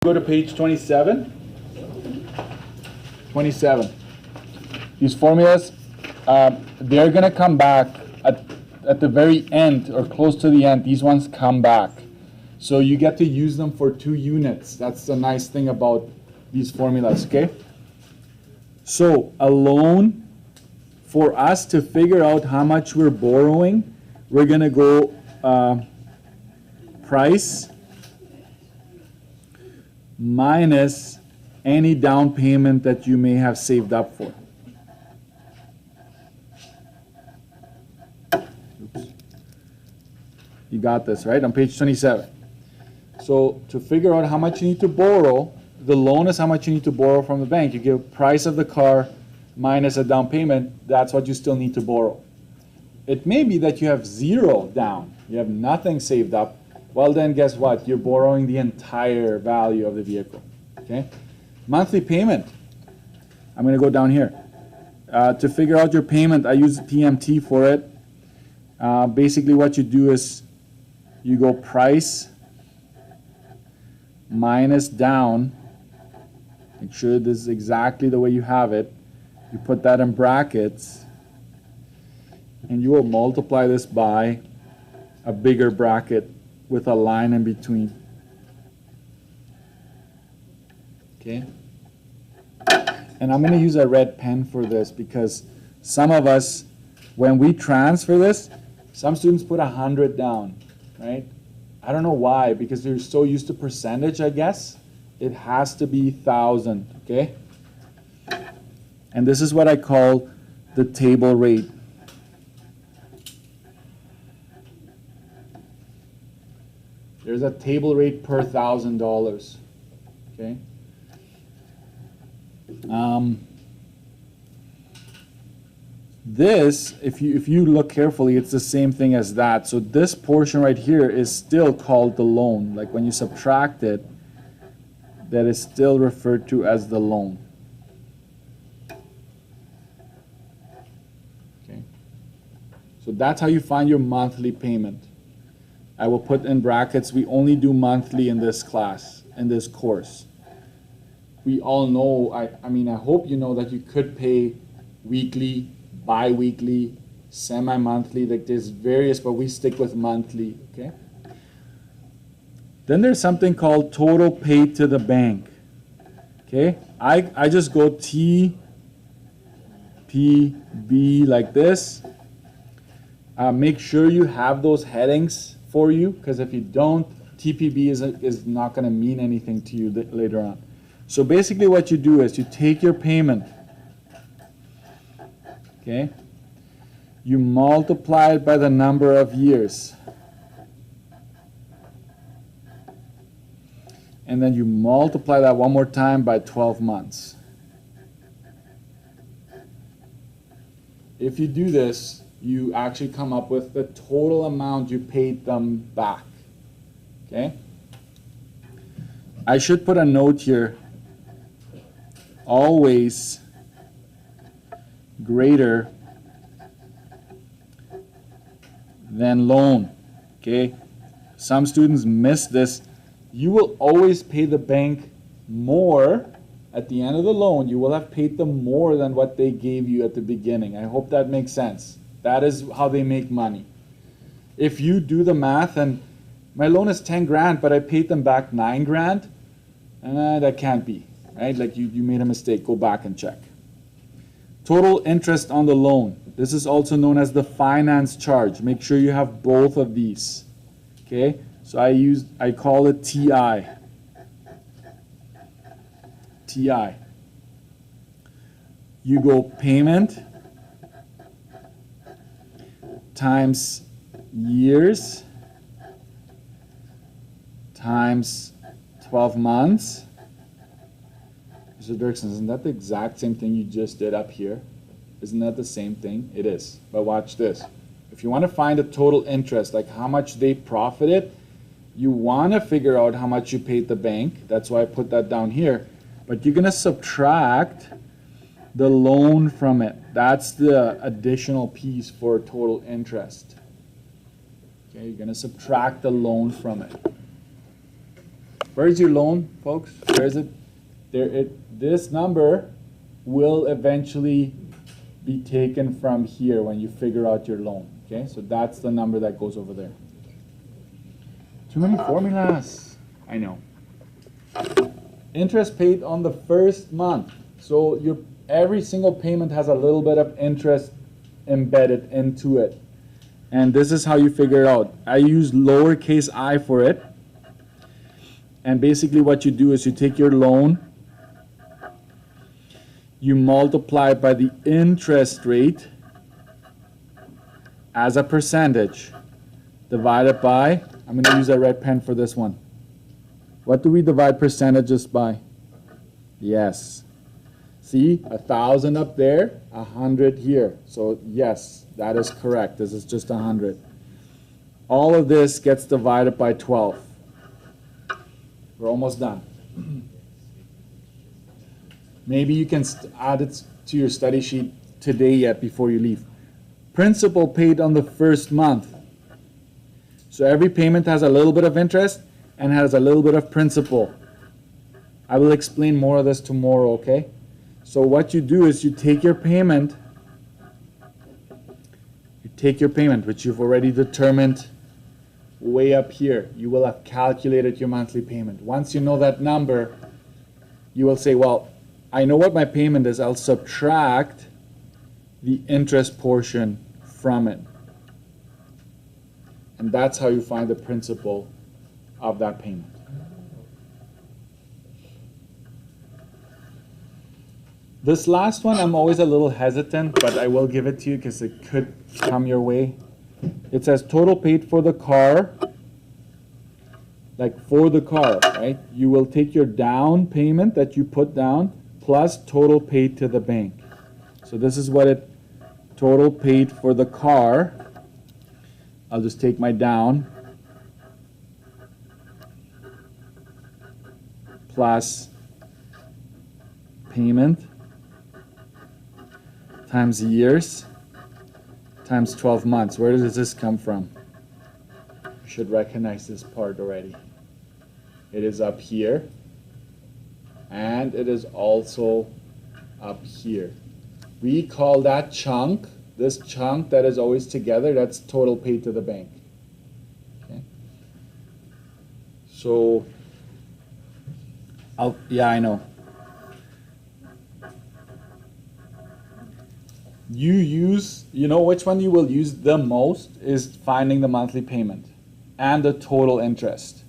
Go to page 27. 27. These formulas, they're going to come back at the very end or close to the end. These ones come back. So you get to use them for 2 units. That's the nice thing about these formulas, okay? So a loan, for us to figure out how much we're borrowing, we're going to go price minus any down payment that you may have saved up for. Oops. You got this, right? On page 27. So to figure out how much you need to borrow, the loan is how much you need to borrow from the bank. You give price of the car minus a down payment, that's what you still need to borrow. It may be that you have 0 down, you have nothing saved up. Well then, guess what? You're borrowing the entire value of the vehicle, okay? Monthly payment. I'm going to go down here. To figure out your payment, I use TMT for it. Basically what you do is you go price minus down. Make sure this is exactly the way you have it. You put that in brackets, and you will multiply this by a bigger bracket with a line in between. Okay? And I'm going to use a red pen for this because some of us, when we transfer this, some students put 100 down, right? I don't know why, because they're so used to percentage, I guess. It has to be 1,000, okay? And this is what I call the table rate. There's a table rate per $1,000, okay? This, if you look carefully, it's the same thing as that. So this portion right here is still called the loan. Like when you subtract it, that is still referred to as the loan. Okay. So that's how you find your monthly payment. I will put in brackets, we only do monthly in this class, in this course. We all know, I mean, I hope you know that you could pay weekly, bi-weekly, semi-monthly, like there's various, but we stick with monthly, okay? Then there's something called total paid to the bank, okay? I just go TPB like this. Make sure you have those headings for you, because if you don't, TPB is not going to mean anything to you later on. So basically what you do is you take your payment, okay, you multiply it by the number of years, and then you multiply that one more time by 12 months. If you do this, you actually come up with the total amount you paid them back, okay? I should put a note here, always greater than loan, okay? Some students miss this. You will always pay the bank more at the end of the loan. You will have paid them more than what they gave you at the beginning. I hope that makes sense. That is how they make money. If you do the math and my loan is 10 grand, but I paid them back 9 grand, that can't be, right? Like you made a mistake, go back and check. Total interest on the loan. This is also known as the finance charge. Make sure you have both of these, okay? So I call it TI. TI. You go payment times years times 12 months. Mr. Dirksen, isn't that the exact same thing you just did up here? Isn't that the same thing? It is. But watch this. If you want to find a total interest, like how much they profited, you want to figure out how much you paid the bank. That's why I put that down here. But you're going to subtract the loan from it. That's the additional piece for total interest. Okay, you're going to subtract the loan from it. Where's your loan, folks? Where is it? This number will eventually be taken from here when you figure out your loan. Okay, so that's the number that goes over there. Too many formulas. I know. Interest paid on the first month. So every single payment has a little bit of interest embedded into it. And this is how you figure it out. I use lowercase I for it. And basically what you do is you take your loan, you multiply it by the interest rate as a percentage, divided by, I'm going to use a red pen for this one. What do we divide percentages by? Yes. See, 1,000 up there, 100 here. So yes, that is correct. This is just 100. All of this gets divided by 12. We're almost done. Maybe you can add it to your study sheet today yet before you leave. Principal paid on the first month. So every payment has a little bit of interest and has a little bit of principal. I will explain more of this tomorrow, okay? So what you do is you take your payment, which you've already determined way up here. You will have calculated your monthly payment. Once you know that number, you will say, well, I know what my payment is. I'll subtract the interest portion from it. And that's how you find the principal of that payment. This last one, I'm always a little hesitant, but I will give it to you because it could come your way. It says total paid for the car, like for the car, right? You will take your down payment that you put down plus total paid to the bank. So this is what it total paid for the car. I'll just take my down plus payment times years times 12 months. Where does this come from? You should recognize this part already. It is up here, and it is also up here. We call that chunk, this chunk that is always together, that's total paid to the bank. Okay. So, yeah, I know. You know which one you will use the most is finding the monthly payment and the total interest.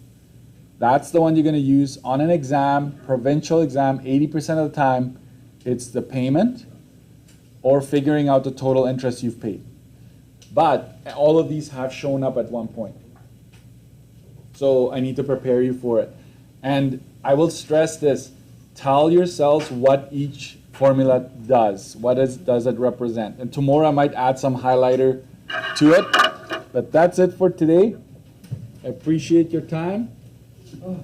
That's the one you're going to use on an exam, provincial exam, 80% of the time. It's the payment or figuring out the total interest you've paid. But all of these have shown up at one point. So I need to prepare you for it. And I will stress this. Tell yourselves what each formula does. What does it represent? And tomorrow I might add some highlighter to it. But that's it for today. I appreciate your time. Oh.